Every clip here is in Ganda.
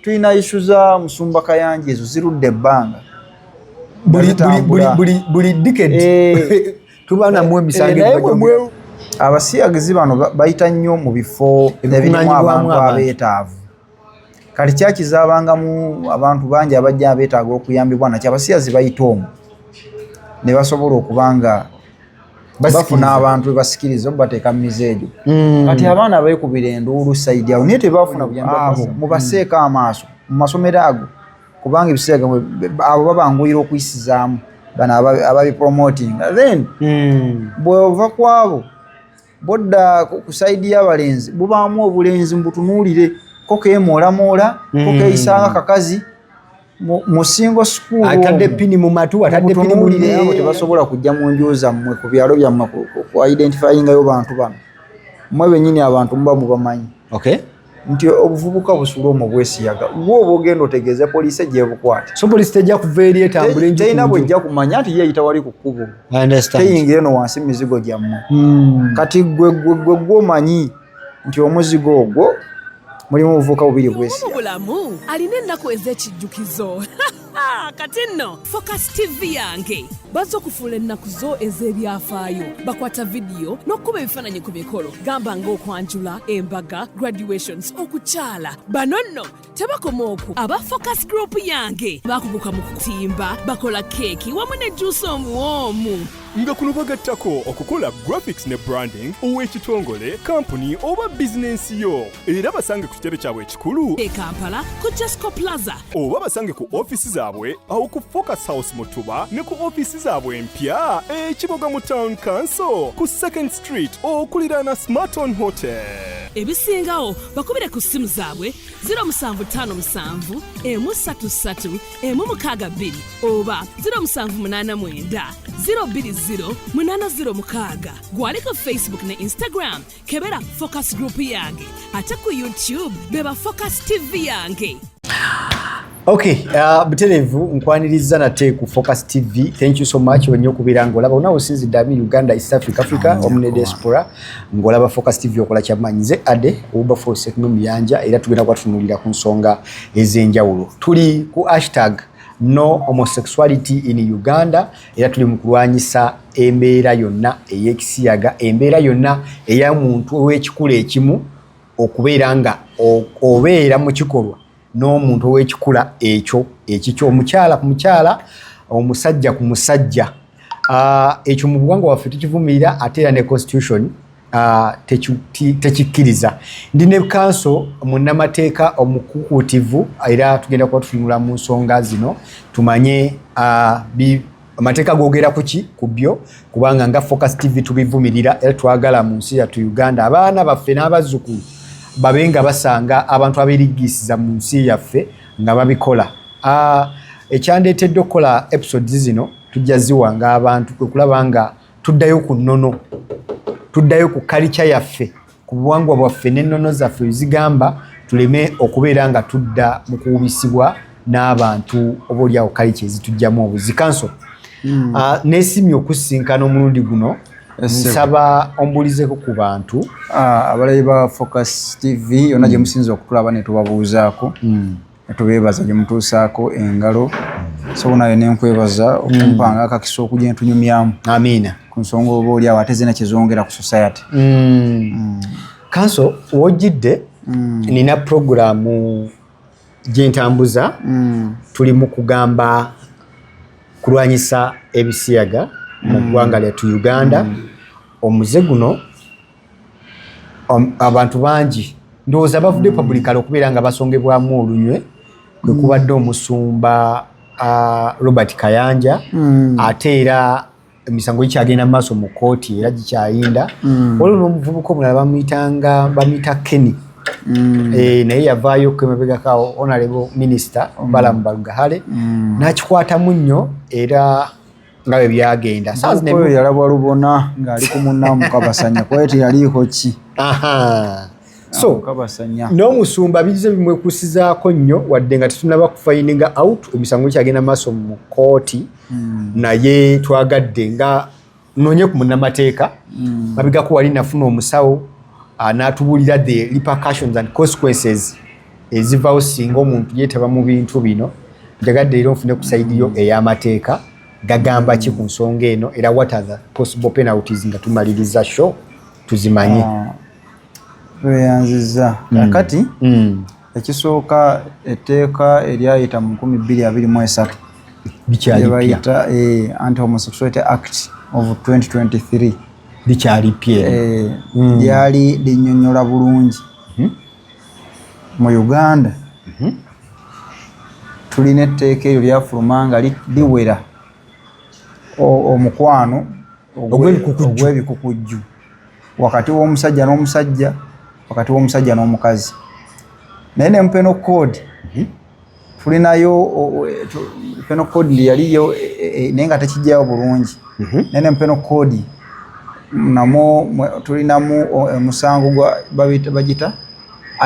tulina issue za Musumba Kayanja ezo zirudde ebbanga buli decade tubana mu emisango abasiyagizi bano bayita nnyo mu bifo ebirimu abantu abeetaavu kati kyakizabangamu abantu bangi abajja abeetaaga okuyambibwa nakyo abasiyazi bayita omwo ne basobola okubanga bafuna abantu basikiriza bateeka mu mizeejo kati abaana abeekubira enduulu sayidi awo naye tebafuna buyambi mu baseeko amaaso mu masomero ago kubanga ebiseera abo babanguyira okuyisizaamu bano ababipromotinga then bw'ova kwabo bodda ku sayidi y'abalenzi bubaamu obulenzi mbutunuulire ko keemoolamoola ko keeyisanga kakazi mu single school atadde pini mu matu atadde pini mu abo tebasobola kujja mu nju zammwe ku byalo byammwe ku identifyingayo bantu bano mmwe bennyini abantu muba mubamanyi nti obuvubuka busula omwo bwesiyaga gwoba ogenda otegeeza poliisi ejja ebukwate so poliisi tejja kuva eri etambula enju teyina bwejja kumanya nti yeyita wali ku kkubo teyingira eno wansi mizigo gyammwe kati gwe gwomanyi nti omuzigo ogwo mulimu obuvubuka bubiri bwesiyaga bulamu alina ennaku ez'ekijjukizo kati nno Focus TV yange bazze okufuula ennaku zo ez'ebyafaayo bakwata vidiyo n'okkuba ebifaananyi ku mikolo gamba ng'okwanjula embaga graduations okukyala bano nno tebakoma okwo aba Focus Group yange bakuguka mu kutimba bakola keeki wamu ne juice omuwoomu nga kuno bagattako okukola graphics ne branding ow'ekitongole kampuni oba bizinensi yo era basange ku kitebe kyabwe ekikulu e Kampala ku Jesco Plaza oba basange ku ofisi zaabwe awo ku Focus House Mutuba ne ku ofisi zaabwe empya ekiboga mu Town Council ku 2nd Street okuliraana Smarton Hotel ebisingawo bakubire ku ssimu zaabwe 0757 133 162 oba 0789 020 gwali ku Facebook ne Instagram kebera Focus Group yange ate ku YouTube beba Focus TV yange. Okay, Buterevu nkwaniriza nate ku Focus TV. Thank you so much wenyo kubira ngolaba unawo sinzi dami Uganda East Africa omune diaspora ngolaba Focus TV okola kyamanyize ade uba force no myanja era tugenda kwatunulira ku nsonga ezenjawulo. Tuli ku #no homosexuality in Uganda era tuli mu kulwanyisa embeera yonna ey'ekisiyaga embeera yonna eya muntu ow'ekikula ekimu okubeera nga obeera mu kikolwa n'omuntu ow'ekikula ekyo omukyala ku mukyala omusajja ku musajja ekyo mu buwangwa waffe tukivumirira ate era ne constitution tekikkiriza ndi ne kanso munnamateeka omukukutivu era tugenda kuba tutunula mu nsonga zino tumanye amateeka googera kuki ku byo kubanga nga Focus TV tubivumirira era twagala mu nsi yattu Uganda abaana baffe n'abazzukulu babenga basanga abantu abirigisiza mu nsi yaffe nga babikola ekyandeetedde okukola episodes zino tujja ziwanga abantu kwe kulaba nga tuddayo ku nnono tuddayo ku culture yaffe ku buwangwa bwaffe n'ennono zaffe ezigamba tuleme okubeera nga tudda mu kuwubisibwa n'abantu obaolyawo culture ezitujjamu obuzikanso neesimye okusinkana omulundi guno nsaba ombulizeko ku bantu abalayi ba Focus TV yonna gye musinza okutulaba ne tubabuuzaako ne tubeebaza gye mutuusaako engalo so nayo ne nkwebaza okumpanga akakisa okugya entunyumyamu amiina ku nsonga oba oli awo ate zina kyezongera ku society kanso wojjidde nina programu gyentambuza tuli mu kugamba kulwanyisa ebisiyaga mu ggwanga lyattu Uganda omuze guno abantu bangi ndowooza bavudde publicly okubeera nga basongebwamu olunywe kwe kubadde omusumba Robert Kayanja ate era emisango gikyagenda mu maaso mu kooti era gikyayinda waliwo n'omuvubuka omulala bamuyita Kenny naye yavaayo kwemabegaka honorable minister Balamu Balugahale n'akikwatamu nnyo era nga bwe byagenda oyo yalabwa lubona ng'ali ku munnamu Kabasanya kweti yaliko ki so n'omusumba bize bimwekusizaako nnyo wadde nga tetunaba kufindinga out emisango gikyagenda maaso mu kooti naye twagadde nga noonye ku munnamateeka mabegako wali nafuna omusawo n'atubuulira the repercussions and consequences ezivaawo singa omuntu yeetaba mu bintu bino. Njagadde era nfune ku sayidi yo ey'amateeka gagamba ki ku nsonga eno era what are the possible penalties nga tumaliriza show tuzimanye. Lweyanziza kakati ekisooka etteeka eryayita mu 2023 bikyalipya Anti-Homosexuality Act of 2023 bikyalipya lyali linnyonnyola bulungi mu Uganda. Tulina etteeka eryo lyafuluma nga liwera omukwano ogw'ebikukujju wakati w'omusajja n'omusajja, wakati w'omusajja n'omukazi. Naye ne penal code tulinayo penal code yaliyo naye nga tekijjayo bulungi. Naye ne penal code tulinamu omusango bagita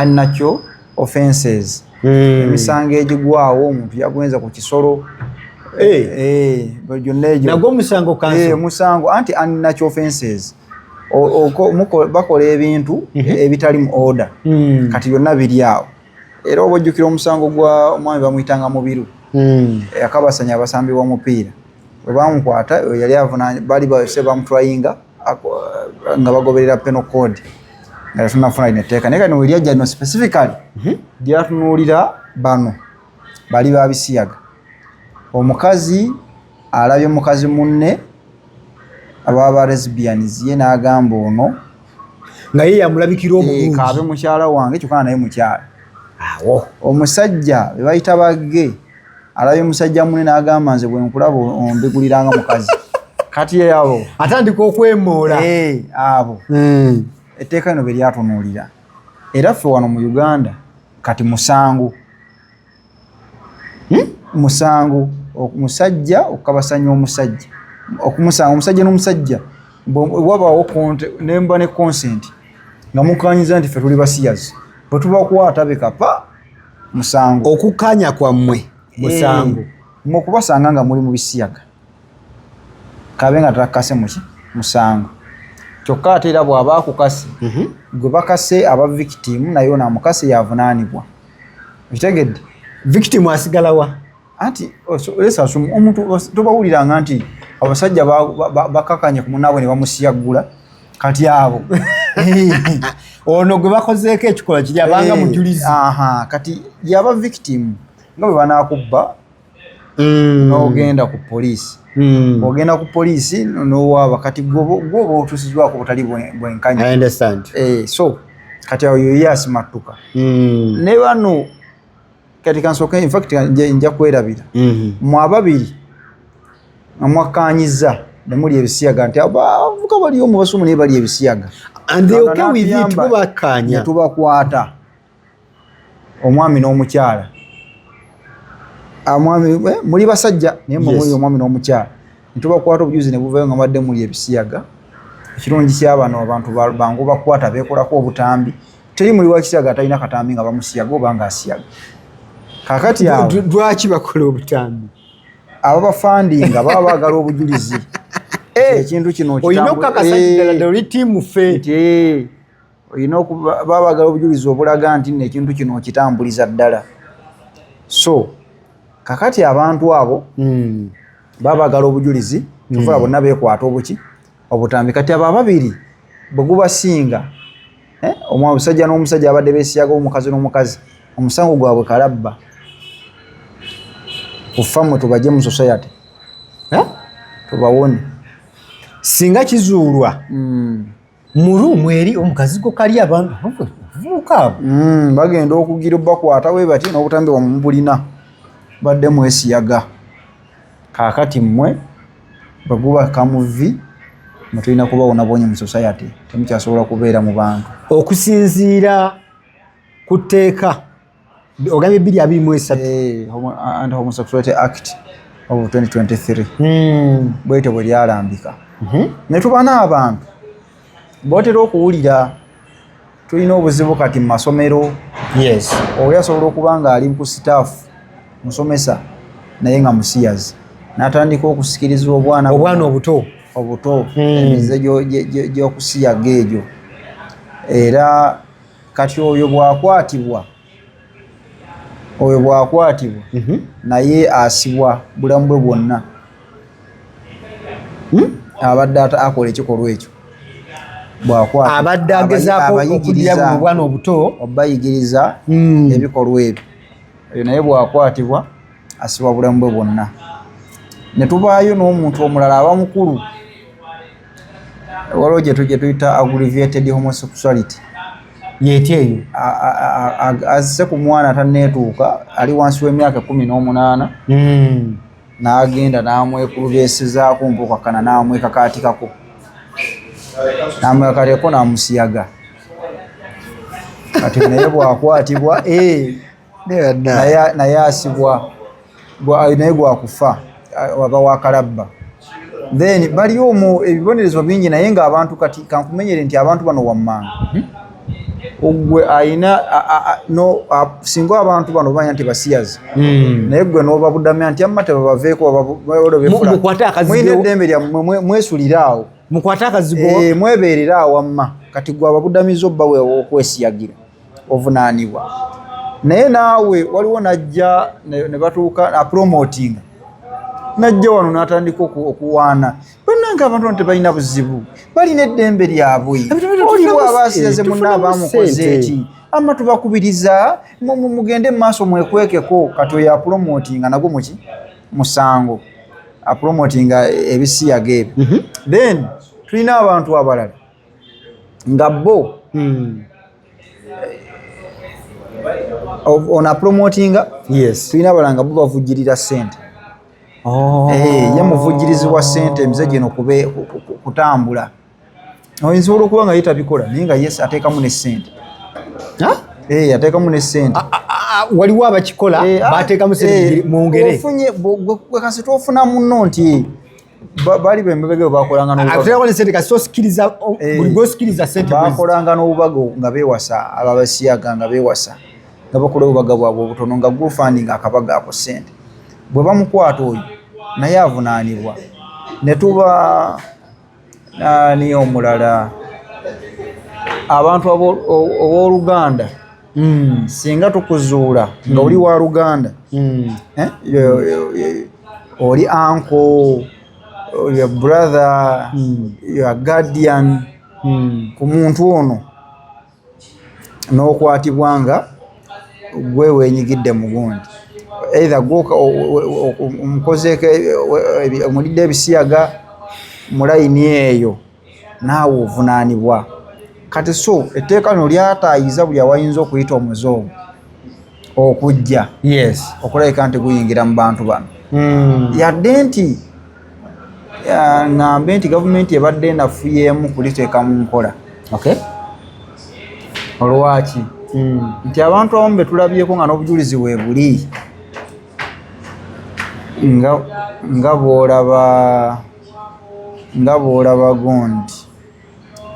unnatural offences. Emisango egigwawo omuntu yagwenza ku kisolo nagwo omusango kanso musango anti unnatural offences bakola ebintu ebitali mu order kati byonna biri awo. Era obujjukira omusango gwa omwami bamuyitanga Mubiru yakabasanya abasambi b'omupiira bwe bamukwata yali avunanya bali base bamutwayinga nga bagoberera penal code nga tunafuna ineteka naye kano lyajja no specifically lyatunuulira bano bali babisiyaga. Omukazi alabye mukazi munne ababa lesbians ye n'agamba ono nga ye yamulabikira obulungi kaabe mukyala wange kyokana naye mukyala. Omusajja be bayita bagge alabye musajja munne n'agamba nze bwe nkulaba ombiguliranga mukazi. Kati yabo atandika okwemoola abo etteeka lino be lyatunuulira. Era ffe wano mu Uganda kati musango omusajja okukabasanya omusajja okumusanga omusajja n'omusajja wabaawo nemba ne consent nga mukanyiza nti ffe tuli basiyazi bwe tubakwata bekapa musango okukanya kwammwe musango mukubasanga nga muli mu bisiyaga kabe nga takase muki musango. Kyokka ate era bw'aba akukase gwe bakase aba victim naye namukase yavunaanibwa. Okitegedde victim asigalawa anti lesa omuntu tobawuliranga nti abasajja bakakanye ku munaabwe ne bamusiyagula kati abo ono gwe bakozeeko ekikola kiri abanga mujulizi kati yaba victim nga bwe banakubba n'ogenda ku poliisi ogenda ku poliisi n'owaaba kati gwoba otuusizwako butali bwenkanya. I understand. So kati awo yoye asimattuka ne bano kati kansooka in fact nja kwerabira mu ababiri amwakanyiza ne muli ebisiyaga nti abavuka bali omu basumu naye bali ebisiyaga and they okay with it kubakanya tubakwata omwami n'omukyala amwami muli basajja naye muli omwami n'omukyala ntubakwata obujuzi ne buvayo nga badde muli ebisiyaga. Ekirungi ky'abano abantu bangu bakwata beekolako obutambi teri muli wakisiyaga atalina katambi nga bamusiyaga oba nga asiyaga. Kakati awo lwaki bakola obutambi abo bafandinga baba baagala obujulizi ekintu kino olina okukakasa ddala oli ttiimu ffe olina baba baagala obujulizi obulaga nti nno ekintu kino okitambuliza ddala. So kakati abantu abo baba baagala obujulizi tufula bonna beekwata obutambi. Kati abo ababiri bwe gubasinga omusajja n'omusajja abadde beesiyaga omukazi n'omukazi omusango gwabwe kalabba kufammwe tubajje mu society tubawone singa kizuulwa mu ruumu eri omukazi go kali abantu vuuka abo bagenda okugira bakwata we bati n'obutambi bwamwe mubulina badde mwesiyaga. Kaakati mmwe bwe guba kamuvi mutulina kubawonabonye mu society temukyasobola kubeera mu bantu okusinziira ku tteeka ogambye 223 Anti-Homosexuality Act of 2023 bwete bwe lyalambika. Ne tuba n'abantu botera okuwulira tulina obuzibu kati mu masomero. Oli asobola okuba nga ali ku staff musomesa naye nga musiyazi n'atandika okusikiriza obwana obuto emize gy'okusiyaga egyo. Era kati oyo bw'akwatibwa oyo bwakwatibwa naye asibwa bulamu bwe bwonna abadde akola ekikolwa ekyo bwakwatibwa abadde agezaako okuddira mu bwana obuto obayigiriza ebikolwa ebyo oyo naye bwakwatibwa asibwa bulamu bwe bwonna. Ne tubaayo n'omuntu omulala aba mukulu waliwo gye tuyita aggravated homosexuality yetya eyo azise ku mwana tanneetuuka ali wansi w'emyaka 18 n'agenda n'amwekulubeesezaako mpukakana n'amwekakaatikako n'amwekakaatiko n'amusiyaga kati naye bwakwatibwa naye asibwa naye gwakufa waba wakalabba. Then baliyo ebibonerezo bingi naye ng'abantu kati kankumenyere nti abantu bano wammanga ogwe ayina singa abantu bano banya nti basiyazi naye gwe n'obabudamya nti amma tebabaveeko mwine eddembe lyammwe mwesuliraawo mukwate akazigo mwebeereraawo amma kati gwe ababudamiza obba okwesiyagira ovunaanibwa. Naye naawe waliwo najja ne batuuka apromotinga najja wano n'atandika okuwaana bannanga abantu bano tebalina buzibu balina eddembe lyabwe oliwo abasiyaze munna abamukoze eki amma tubakubiriza mugende mu maaso mwekwekeko kati oyo apromotinga nagwo muki musango apromotinga ebisiyaga ebyo. Then tulina abantu abalala nga bo on apromotinga tulina abalala nga bo bavujjirira ssente yamuvujjirizibwa ssente emize gino kutambula oyinza okuba nga yetabikola naye nga yes ateekamu ne ssente ateekamu ne ssente waliwo abakikola bateekamu ssente mwongere gwe kasi tofuna munno nti bali bembebege bakolanga bakolanga n'obubaga nga beewasa ababasiyaga nga beewasa nga bakola obubaga bwabwe obutono nga gufandinga akabaga ako ssente bwe bamukwata oyo naye avunaanibwa. Ne tuba niyo omulala abantu ab'oluganda singa tukuzuula nga oli wa Luganda oli uncle your brother your guardian ku muntu ono n'okwatibwa nga gwe weenyigidde mu gundi either omukozeeko omulidde ebisiyaga mu layini eyo naawe ovunaanibwa. Kati so etteeka lino lyataayiza buli awayinza okuyita omuze okujja okulabika nti guyingira mu bantu bano yadde nti ng'ambe nti gavumenti ebadde enafuyeemu kuliteeka mu nkola olwaki nti abantu abamu be tulabyeko nga n'obujulizi bwe buli nga bw'olaba gundi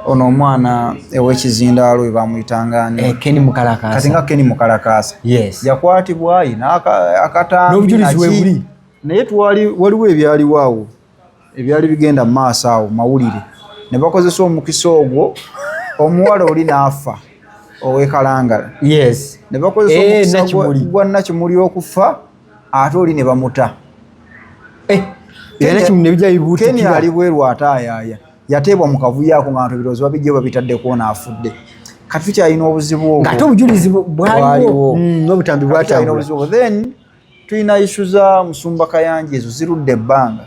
ono omwana ew'ekizindaalo we bamuyitangani kati nga Ken Mukalakasa yakwatibwa ayina akatambi naye waliwo ebyaliwo awo ebyali bigenda mu maaso awo mawulire ne bakozesa omukisa ogwo omuwala oli n'afa ow'ekalangala ne bakozesa omukisa gwa Nakimuli okufa ate oli ne bamuta Ken ali bweru ataayaaya yateebwa mu kavuyo ako nga birowoozo babijje babitaddeko n'afudde. Kati tukyalina obuzibu obwo ng'ate obujulizi bwaliwo n'obutambi bwatambula. Then tulina issu za Musumba Kayanja ezo zirudde ebbanga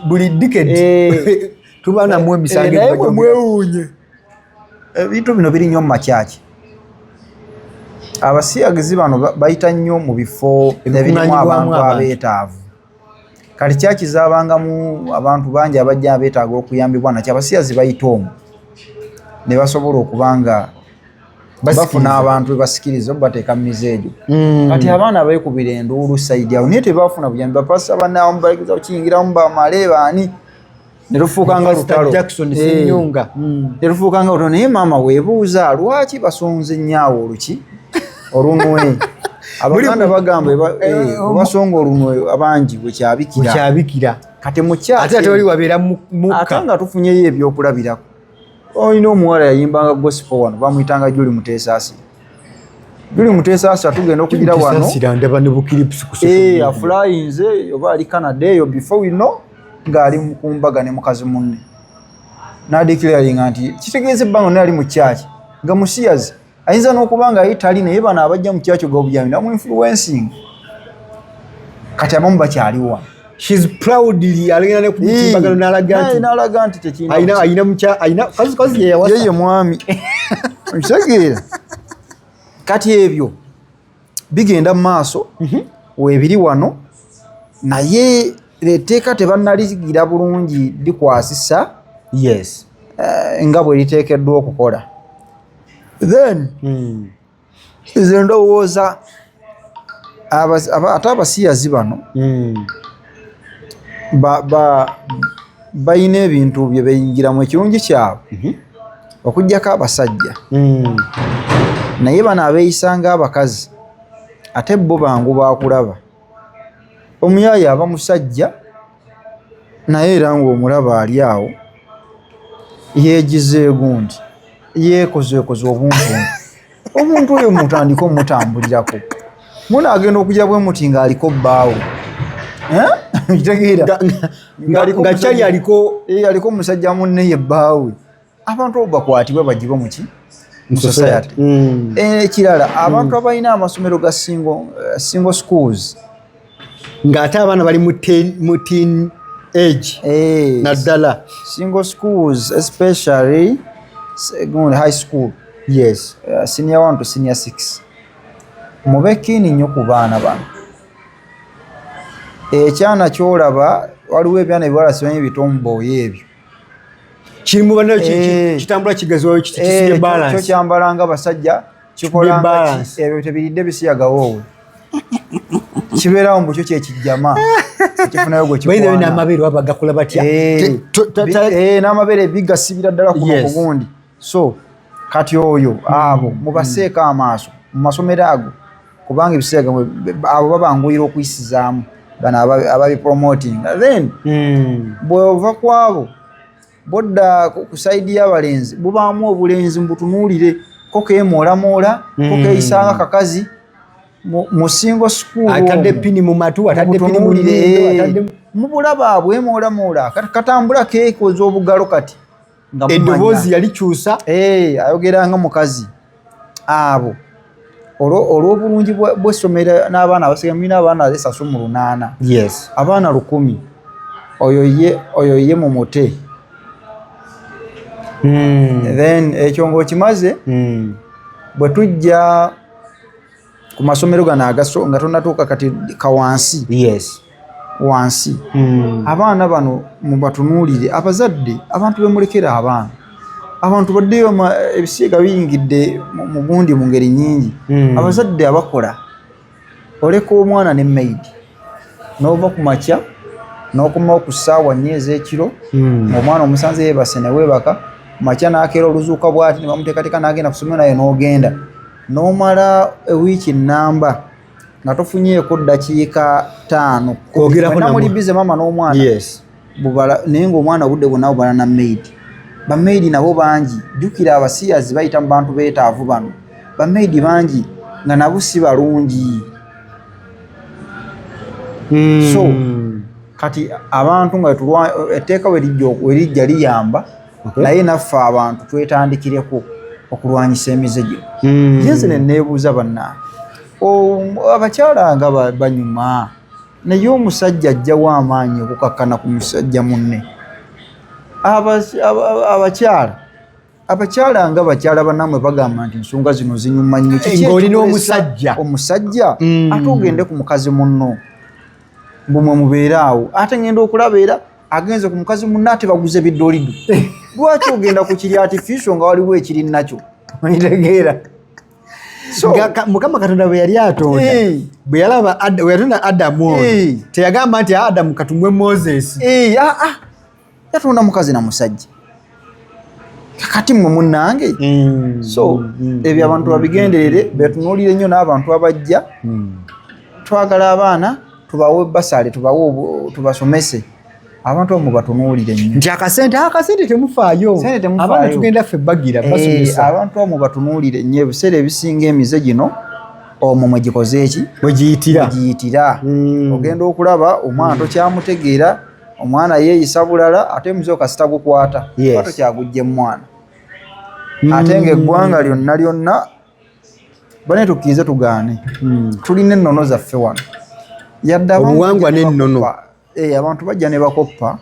buli decade tuba namwe emisango mwewuunye ebintu bino biri nnyo mu makyaki. Abasiyagizi bano bayita nnyo mu bifo ebirimu abantu abeetaavu. Kati kyakizaabangamu abantu bangi abajja abeetaaga okuyambibwa nakyo abasiyazi bayita omwo ne basobola okuba nga bafuna abantu bebasikiriza obateeka mu mizeejo. Kati abaana beekubira enduulu sayidi awo naye tebaafuna buyambi bapasa bannawamu bayigiza okiyingiramu bamale baani ne lufuuka nga lutalo ne lufuuka nga lutalo naye maama weebuuza lwaki basonze nnyo oluki olunwe abaganda bagamba basonga olunwe abangi bwekyabikira kati mukyaki ate ate oli wabeera mukka ate nga tufunyeyo ebyokulabirako. Olina omuwala yayimbanga gospel wano bamuyitanga Juli Muteesaasi Juli Muteesa asa tugenda okugira wano ndaba ne bukilips ku social media. Aflyinze oba ali Canada eyo before we know ng'ali mukumbaga ne mukazi munne n'adeclaringa nti kitegeeza ebbanga naye ali mu church nga musiyazi ayinza n'okuba nga ayitali naye bano abajja mu church ogw'obujambi namu influencing kati abamu bakyaliwa. She's proudly alina ne kutimbagano n'alaga nti tekina ayina kazi yeye mwami okitegeera. Kati ebyo bigenda mu maaso weebiri wano naye etteeka tebannaligira bulungi likwasisa yes nga bwe liteekeddwa okukola. Then nze ndowooza ate abasiyazi bano bayina ebintu bye beyingiramu ekirungi kyabwe okuggyako abasajja naye bano abeeyisa ng'abakazi ate bo bangu bakulaba. Omuyaayi aba musajja naye era ng'omulaba ali awo yeegize gundi yeekozeekoze obuntuntu omuntu oyo mutandika omutambulirako munaagenda okujja bwe muti ng'aliko bbaawo kitegeera nga kyali aliko omusajja munne ye bbaawe. Abantu abo bakwatibwe bagibwe muki mu society. Ekirala abantu abalina amasomero ga single schools ng'ate abaana bali mu teen age naddala single schools especially high school yes senior 1 to senior 6 mube kiini nnyo ku baana bano. Ekyana kyolaba waliwo ebyana ebiwala simanyi bitombooyo ebyo kirimu bana kitambula kigezewo kisibye balance kyo kyambalanga basajja kikola ebyo tebiridde bisiyagawoowe kibeerawo mbu kyo kyekijjama ekifunayo gwe kikwana n'amabeere waba gakola batya n'amabeere bigasibira ddala ku gundi. So kati oyo abo mubaseeko amaaso mu masomero ago kubanga ebiseega abo babanguyira okuyisizaamu bano ababipromoting. Then bw'ova kwabo bodda ku saidi y'abalenzi bubaamu obulenzi mbutunuulire ko keemoolamoola ko keeyisanga kakazi mu single school atadde pini mu matu atadde pini mu nyindo mubulaba abwemoolamoola katambula keekoza obugalo kati eddoboozi yalikyusa ayogeranga mukazi abo olw'obulungi bw'essomero n'abaana abasiga mulina abaana esatu mu 8 yes abaana 100 oyo ye mu mute. Then ekyo ng'okimaze bwe tujja ku masomero gano nga tonnatuuka kati kawansi yes wansi abaana bano mubatunuulire abazadde abantu bemulekera abaana abantu baddeyo ebisiiga biyingidde mu gundi mu ngeri nnyingi. Abazadde abakola oleka omwana ne maid n'ova ku makya n'okomawo ku ssaawa 4 ez'ekiro ng'omwana omusanze yeebase ne weebaka makya n'akeera oluzuuka bw'ati ne bamuteekateeka n'agenda ku ssomero naye n'ogenda n'omala ewiiki nnamba nga tofunyeeko ddakiika 5 namuli bize mama n'omwana naye ng'omwana obudde bwonna bubala na maid. Bamaidi nabo bangi jjukira abasiyazi bayita mu bantu beetaavu bano bamaidi bangi nga nabo si balungi. So kati abantu nga etteeka werijja liyamba naye naffe abantu twetandikireko okulwanyisa emize gino. Jenze ne neebuuza bannange abakyala nga banyuma naye omusajja ajjawo amaanyi okukakkana ku musajja munne. Abakyala nga bakyala bannamwe bagamba nti ensonga zino zinyuma nnyo ng'olina omusajja ate ogende ku mukazi munno mbumwe mubeere awo ate ngenda okulaba era agenze ku mukazi munno ate baguze biddolido. Lwaki ogenda ku kiri artificial nga waliwo ekiri nakyo onitegeera. Mukama Katonda bwe yali atonda bwe yatonda Adamu teyagamba nti Adamu katumwe Moses yatonda mukazi na musajja kakati mmwe munnange. So ebyo abantu babigenderere betunuulire nnyo n'abantu abajja twagala abaana tubawe basale tubasomese abantu abo batunuulire nnyo nti akasente temufaayo abaana tugenda ffe bagira basomesa abantu abo batunuulire nnyo ebiseera ebisinga emize gino omwo mwegikoze eki mwegiyitira ogenda okulaba omwana tokyamutegeera omwana yeeyisa bulala ate muze okasita gukwata tokyagujja mwana ate ng'eggwanga lyonna bane tukkirize tugaane tulina ennono zaffe wano yadde obuwangwa n'ennono abantu bajja ne bakoppa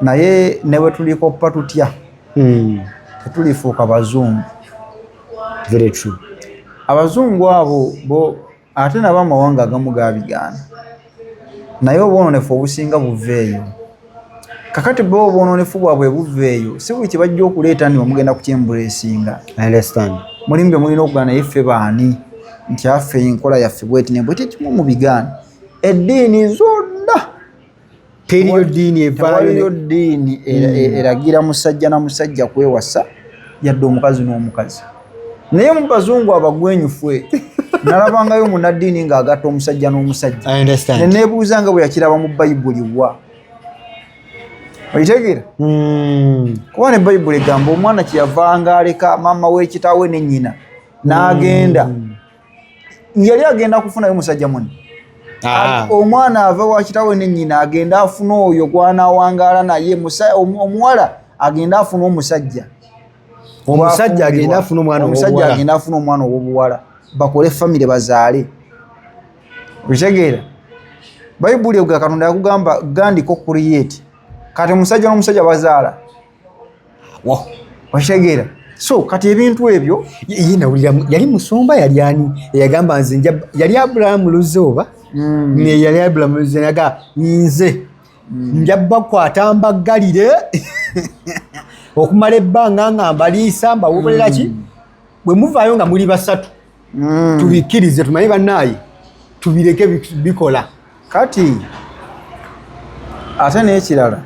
naye ne bwe tulikoppa tutya tetulifuuka bazungu. Very true. Abazungu abo bo ate nabo amawanga agamu gabigaana naye obwononefu obusinga buveeyo kakati bo obwononefu bwabwe buveeyo si buli kibajja okuleeta ni bamugenda kukyembuleesinga. I understand. Mulimu bye mulina okugaana yeffe baani nti affe enkola yaffe bweti ne bweti ekimu mu bigaana eddiini zonna teriyo ddiini eragira musajja na musajja kwewasa yadde omukazi n'omukazi naye mu bazungu abagwenyufu nalabangayo munnaddiini ng'agatta omusajja n'omusajja ne neebuuza nga bwe yakiraba mu bayibuli wa oyitegeera kuba ne bayibuli egamba omwana kyeyavanga aleka maama w'ekitaawe ne nnyina n'agenda yali agenda kufunayo musajja munne omwana ava wa kitaawe ne nnyina agenda afuna oyo gw'anaawangaala naye omuwala agenda afuna omusajja omusajja agenda afuna omwana ow'obuwala bakole famire bazaale okitegeera bayibuli ega Katonda yakugamba gandiko create kati omusajja n'omusajja bazaala okitegeera so kati ebintu ebyo nawulira yali musumba yali ani eyagamba nze yali Abulahamu Luzooba yali Abulahamu Luzooba yaga nze nja bakwata mbaggalire okumala ebbanga nga mbaliisa mbawuberera ki bwe muvaayo nga muli basatu tubikkirize tumanye bannaaye tubireke bikola kati ate n'ekirala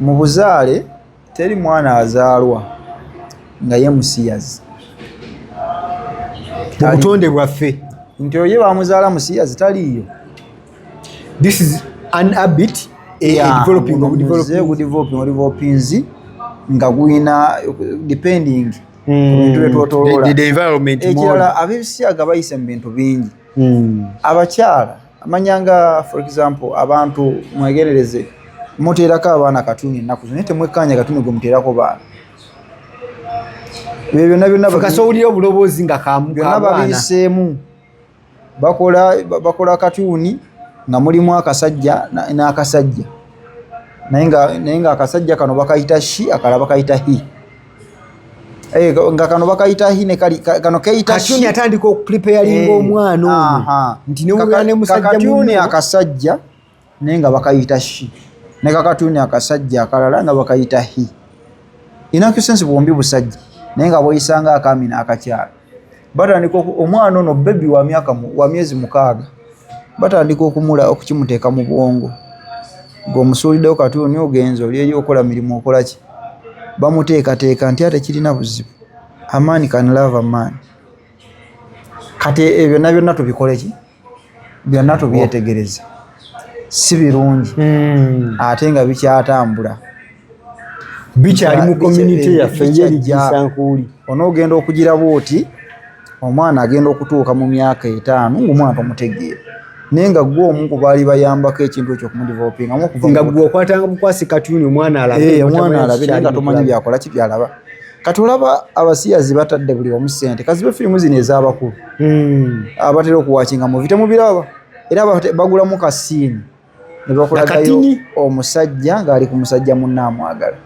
mu buzaale teri mwana azaalwa nga ye musiyazi mu butonde bwaffe nti oye bamuzaala musiyazi taliiyo. This is an habit developings nga guyina depending bintu byetwetoloola ekirala ab'ebisiyaga bayise mu bintu bingi abakyala amanyanga for example abantu mwegerereze muteerako abaana katuni ennaku naye temwekkanya katuni gwe muteerako baana ebyo byonna obuloboozi nga byonna babiyiseemu bakola katuni nga mulimu akasajja n'akasajja naye nga akasajja kano bakayita shi akala bakayita hi nga kano bakayita hi ne kano kayita shi katuni atandika okupreparinga omwana ono nti newulira ne musajja katuni akasajja naye nga bakayita shi ne kakatuni akasajja akalala nga bakayita hi inakusensi bombi busajja naye nga bweyisanga akaami n'akakyala batandika omwana ono bebi wa myezi 6 batandika okukimuteeka mu bwongo ng'omusuuliddewo katuni ogenza oli eri okola mirimu okola ki bamuteekateeka nti ate kirina buzibu amaani can love amaani kati ebyo byonna tubikole ki byonna tubyetegereze si birungi ate nga bikyatambula bikyali mu community yaffe ngerigisankuuli onoogenda okugiraba oti omwana agenda okutuuka mu myaka 5 ng'omwana tomutegeera naye nga gwe omu ku baali bayambako ekintu ekyo okumudevelopinga nga gwe okwatanga bukwasi katuni omwana alabe naye nga tomanyi byakola ki byalaba kati olaba abasiyazi batadde buli omu ssente kazibe firimu zino ez'abakulu abatera okuwakinga muvi temubiraba era bagulamu kasiini ne bakolagayo omusajja ng'ali ku musajja munne amwagala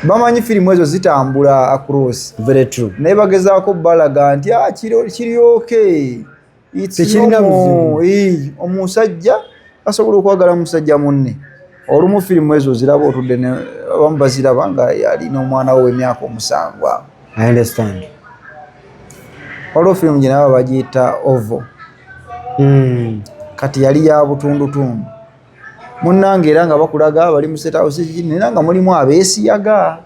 bamanyi firimu ezo zitambula across very true naye bagezaako balaga nti kiri okay tekirina buzibu omusajja asobola okwagala musajja munne olumu firimu ezo ziraba otudde abamu baziraba nga alina omwana we w'emyaka 7. I understand. Waliwo firimu gye nabo bagiyita ovo kati yali ya butundutundu munnange era nga bakulaga bali mu state house kinene era nga mulimu abeesiyaga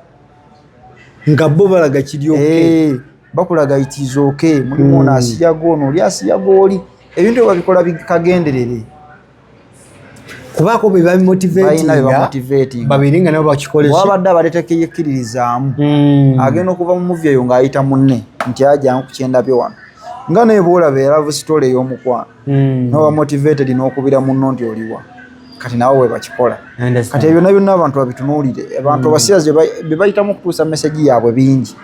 nga bo balaga kiryoke bakulaga itizooke mulimu ono asiyaga ono oli asiyaga oli ebintu ebyo babikola bikagenderere kubako be bamotivating babiringa nabo bakikolesha wabadde abateekeyikiririzaamu agenda okuva mu movie eyo ng'ayita munne nti ajja kukyenda byo wano nga neeboola beeravu story ey'omukwano noba motivated n'okubira munno nti oliwa kati nabo bwe bakikola kati byonna byonna abantu babitunuulire abantu abasiyazi bye bayitamu okutuusa message yaabwe bingi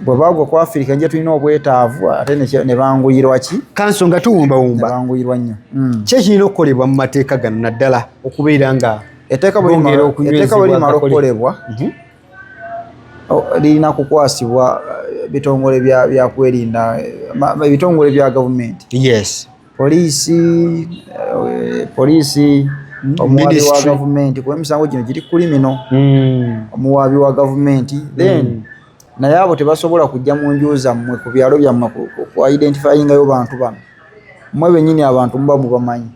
bwe bagwa ku Africa nje tulina obwetaavu ate ne banguyirwa ki kanso nga tuwumbawumba banguyirwa nnyo kye kirina okukolebwa mu mateeka gano naddala okubeera nga etteeka bwe limala okukolebwa lirina kukwasibwa bitongole byakwerinda ebitongole bya gavumenti poliisi omuwaabi wa gavumenti kuba emisango gino giri kulimino omuwaabi wa gavumenti then naye abo tebasobola kujja mu nju zammwe ku byalo byammwe ku identifyingayo bantu bano mmwe bennyini abantu muba mubamanyi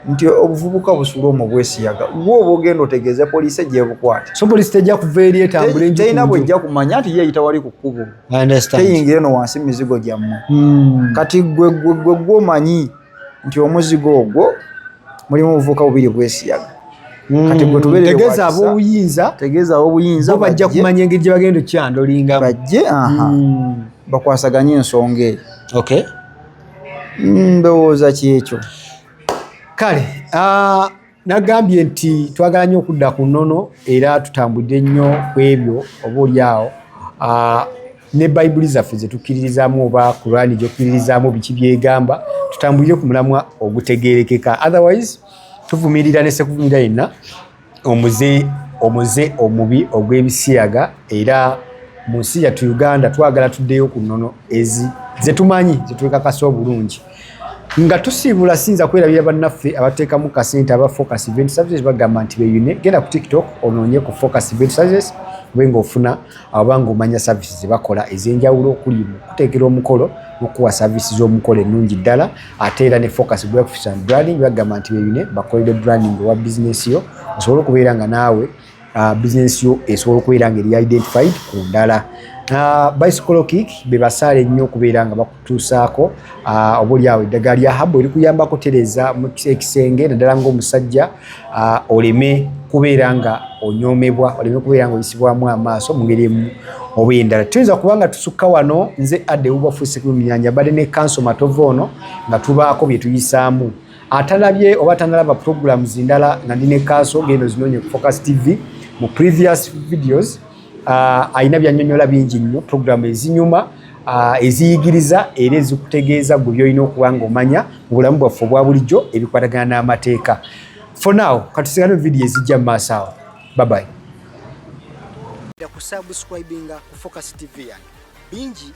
nti obuvubuka busula omwo bwesiyaga gwoba ogenda otegeeza poliisi egyebukwate so poliisi tejja kuva eri etambula enju teyina bwejja kumanya nti ye eyita wali ku kkubo teyingire no wansi mizigo gyammwe kati gwe gwomanyi nti omuzigo ogwo mulimu obuvubuka bubiri bwesiyaga kati gwe tubeetegeeza ab'obuyinza bo bajja kumanya engeri gye bagenda okyandolingamu bajje bakwasaganye ensonga eyo ndowooza kyekyo kale nagambye nti twagala nnyo okudda ku nnono era tutambudde nnyo ku ebyo oba oliawo ne bayibuli zaffe zetukkiririzaamu oba kurani gyokkiririzaamu biki byegamba tutambulire ku mulamwa ogutegeerekeka otherwise tuvumirira ne sekuvumirira yenna omuze omubi ogw'ebisiyaga era mu nsi yattu Uganda twagala tuddeyo ku nnono zetumanyi zetwekakasa obulungi nga tusiibula sinza kwerabira bannaffe abateekamu kasente aba Focus Event Services bagamba nti beyune genda ku TikTok onoonye ku Focus Event Services kube ng'ofuna abanga omanya services zebakola ez'enjawulo okuli mu kuteekera omukolo n'okuwa services z'omukolo ennungi ddala ate era ne Focus Breakfast and Branding bagamba nti beyune bakolere branding owa business yo osobole okubeera nga naawe business yo esobola okubeera nga eri identified ku ndala Bicycle Kick be basaale nnyo okubeera nga bakutuusaako obuliawo eddagala lya Habo erikuyambako tereza mu ekisenge naddala ng'omusajja oleme kubeera nga onyoomebwa oleme kubeera nga oyisibwamu amaaso mu ngeri emu oba endala tuyinza kuba nga tusukka wano nze adde Ubafuuse ku Nyanja badde ne Kanso Matovu ono nga tubaako bye tuyisaamu atalabye oba tanalaba programs ndala nga ndi ne Kanso genda ozinoonye ku Focus TV mu previous videos ayina byannyonnyola bingi nnyo programu ezinyuma eziyigiriza era ezikutegeeza gwe byolina okuba ng'omanya mu bulamu bwaffe obwa bulijjo ebikwatagana n'amateeka. For now katusigane video ezijja mu maaso awo. Bye. Kusubscribinga ku Focus TV yange bingi